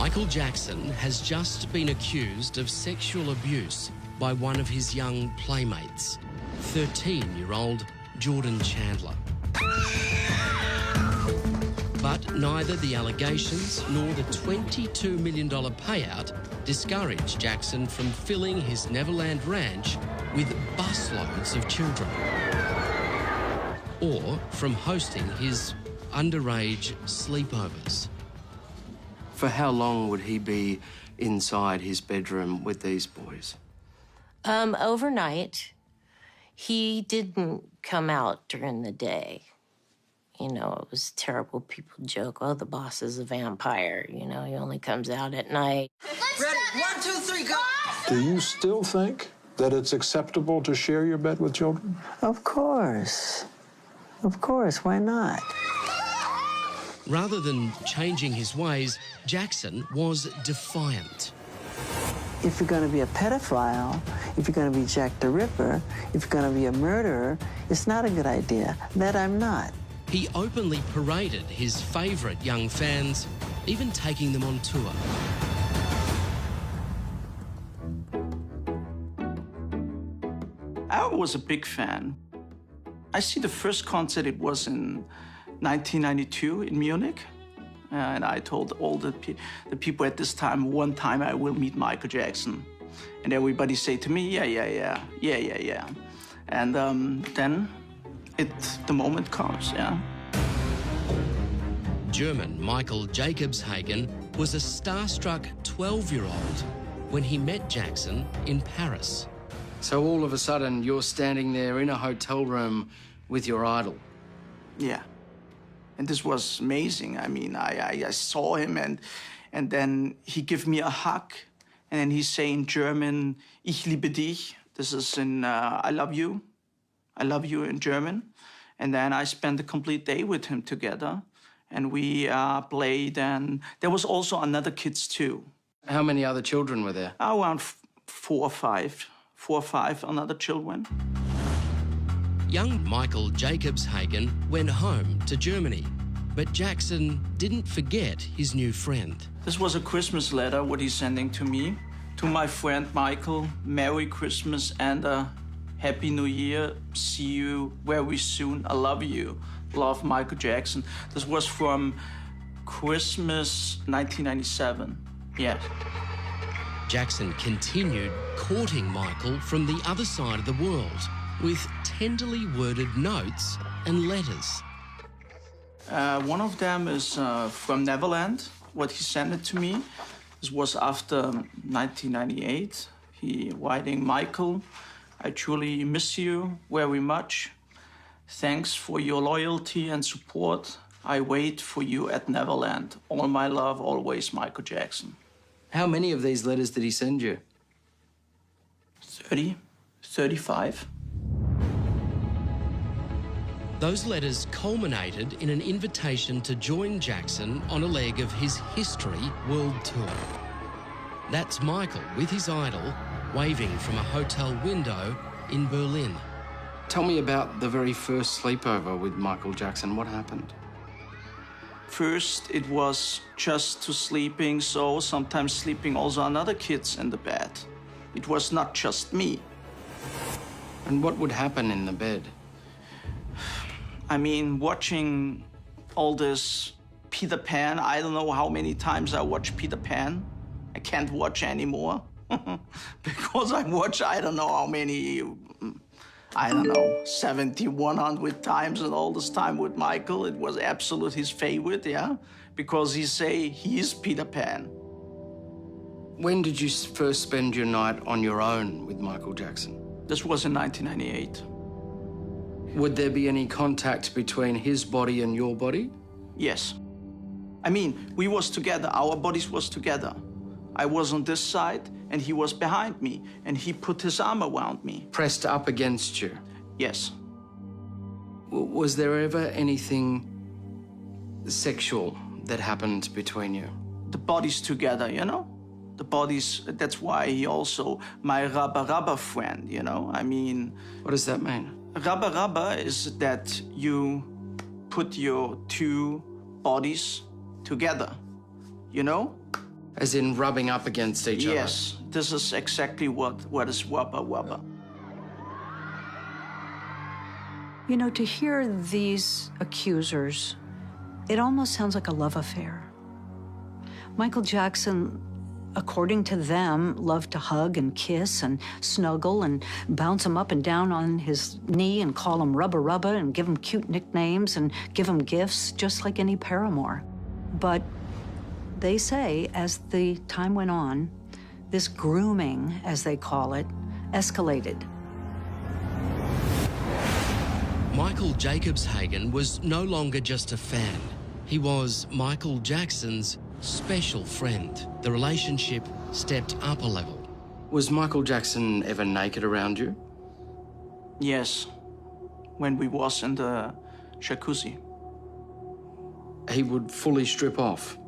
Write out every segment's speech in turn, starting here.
Michael Jackson has just been accused of sexual abuse by one of his young playmates, 13-year-old Jordan Chandler. But neither the allegations nor the $22 million payout discouraged Jackson from filling his Neverland ranch with busloads of children, or from hosting his underage sleepovers. For how long would he be inside his bedroom with these boys? Overnight. He didn't come out during the day. You know, it was terrible. People joke, oh, the boss is a vampire. You know, he only comes out at night. Ready? 1, 2, 3, go! Do you still think that it's acceptable to share your bed with children? Of course. Of course, why not? Rather than changing his ways, Jackson was defiant. If you're going to be a pedophile, if you're going to be Jack the Ripper, if you're going to be a murderer, it's not a good idea. That I'm not. He openly paraded his favourite young fans, even taking them on tour. I was a big fan. I see the first concert, it was in 1992 in Munich. And I told all the people at this time, one time I will meet Michael Jackson. And everybody say to me, yeah. And then the moment comes, yeah. German Michael Jakobshagen was a starstruck 12-year-old when he met Jackson in Paris. So all of a sudden, you're standing there in a hotel room with your idol. Yeah. And this was amazing. I mean, I saw him, and then he gave me a hug, and then he say in German, "Ich liebe dich." This is in I love you in German. And then I spent a complete day with him together, and we played, and there was also another kids too. How many other children were there? Around 4 or 5 another children. Young Michael Jakobshagen went home to Germany, but Jackson didn't forget his new friend. This was a Christmas letter, what he's sending to me. To my friend Michael, Merry Christmas and a Happy New Year. See you very soon. I love you. Love, Michael Jackson. This was from Christmas 1997. Yes. Jackson continued courting Michael from the other side of the world with tenderly worded notes and letters. One of them is from Neverland, what he sent it to me. This was after 1998. He writing, Michael, I truly miss you very much. Thanks for your loyalty and support. I wait for you at Neverland. All my love, always, Michael Jackson. How many of these letters did he send you? 30, 35. Those letters culminated in an invitation to join Jackson on a leg of his History World Tour. That's Michael with his idol waving from a hotel window in Berlin. Tell me about the very first sleepover with Michael Jackson. What happened? First, it was just to sleeping, so sometimes sleeping also another kids in the bed. It was not just me. And what would happen in the bed? I mean, watching all this Peter Pan, I don't know how many times I watched Peter Pan. I can't watch anymore because I watch, I don't know how many, 70, 100 times, and all this time with Michael. It was absolutely his favorite, yeah, because he say he is Peter Pan. When did you first spend your night on your own with Michael Jackson? This was in 1998. Would there be any contact between his body and your body? Yes. I mean, we was together, our bodies was together. I was on this side, and he was behind me, and he put his arm around me. Pressed up against you? Yes. Was there ever anything sexual that happened between you? The bodies together, you know? The bodies, that's why he also my rubber friend, you know? I mean... What does that mean? Rubber is that you put your two bodies together, you know? As in rubbing up against each other? Yes, this is exactly what is rubber. You know, to hear these accusers, it almost sounds like a love affair. Michael Jackson, according to them, loved to hug and kiss and snuggle and bounce him up and down on his knee and call him Rubba Rubba and give him cute nicknames and give him gifts, just like any paramour. But they say, as the time went on, this grooming, as they call it, escalated. Michael Jakobshagen was no longer just a fan. He was Michael Jackson's special friend. The relationship stepped up a level. Was Michael Jackson ever naked around you? Yes, when we was in the jacuzzi. He would fully strip off?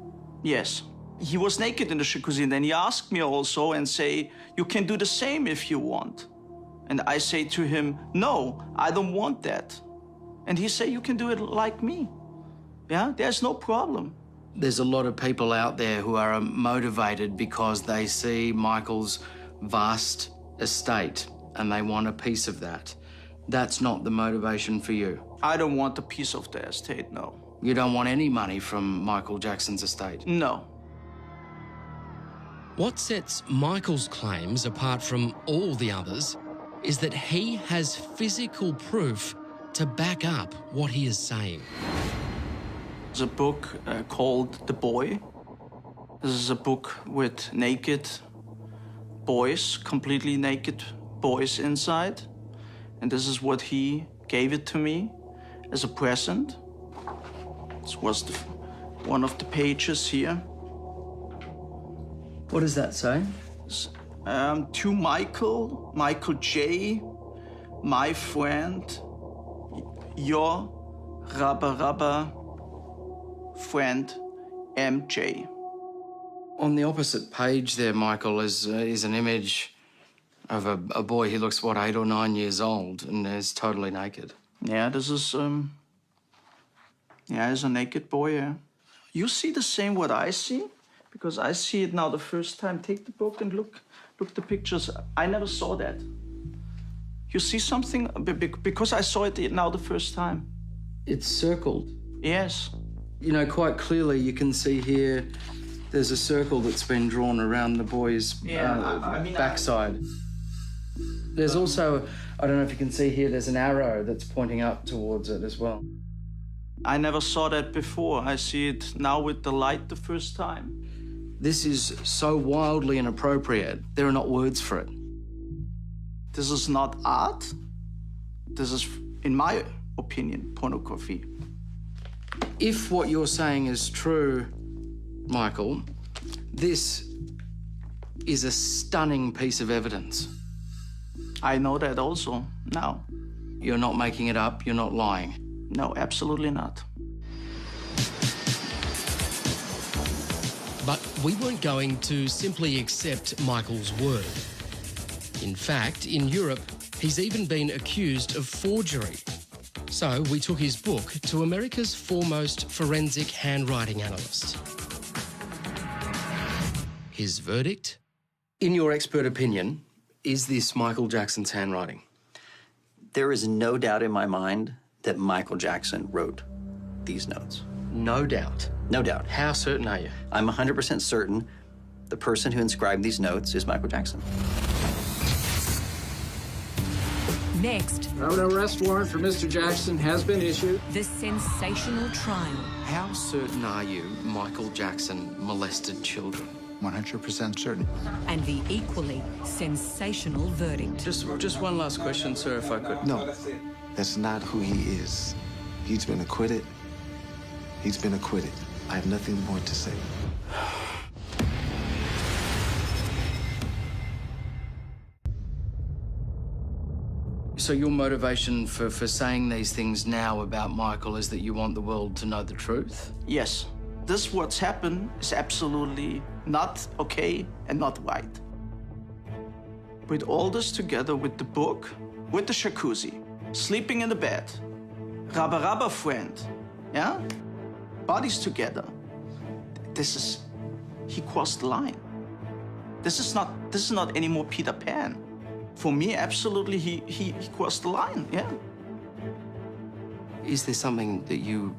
Yes. He was naked in the jacuzzi, and then he asked me also and say, you can do the same if you want. And I say to him, no, I don't want that. And he say, you can do it like me. Yeah, there's no problem. There's a lot of people out there who are motivated because they see Michael's vast estate and they want a piece of that. That's not the motivation for you. I don't want a piece of the estate, no. You don't want any money from Michael Jackson's estate? No. What sets Michael's claims apart from all the others is that he has physical proof to back up what he is saying. There's a book called The Boy. This is a book with naked boys, completely naked boys inside. And this is what he gave it to me as a present. This was one of the pages here. What does that say? To Michael J., my friend, your rubber friend, MJ. On the opposite page there, Michael, is an image of a boy. He looks, what, 8 or 9 years old and is totally naked. Yeah, this is, he's a naked boy, yeah. You see the same what I see? Because I see it now the first time. Take the book and look the pictures. I never saw that. You see something? Because I saw it now the first time. It's circled. Yes. You know, quite clearly you can see here there's a circle that's been drawn around the boy's backside. There's also, I don't know if you can see here, there's an arrow that's pointing up towards it as well. I never saw that before. I see it now with the light the first time. This is so wildly inappropriate. There are not words for it. This is not art. This is, in my opinion, pornography. If what you're saying is true, Michael, this is a stunning piece of evidence. I know that also now. You're not making it up, you're not lying. No, absolutely not. But we weren't going to simply accept Michael's word. In fact, in Europe, he's even been accused of forgery. So we took his book to America's foremost forensic handwriting analyst. His verdict? In your expert opinion, is this Michael Jackson's handwriting? There is no doubt in my mind that Michael Jackson wrote these notes. No doubt? No doubt. How certain are you? I'm 100% certain the person who inscribed these notes is Michael Jackson. Next, An arrest warrant for Mr. Jackson has been issued. the sensational trial. How certain are you Michael Jackson molested children? 100% certain. And the equally sensational verdict. Just one last question, sir, if I could. No, that's not who he is. He's been acquitted. He's been acquitted. I have nothing more to say. So your motivation for saying these things now about Michael is that you want the world to know the truth? Yes. This what's happened is absolutely not okay and not right. With all this together, with the book, with the jacuzzi, sleeping in the bed, rubber friend, yeah? Bodies together. This he crossed the line. This is not anymore Peter Pan. For me, absolutely, he crossed the line, yeah. Is there something that you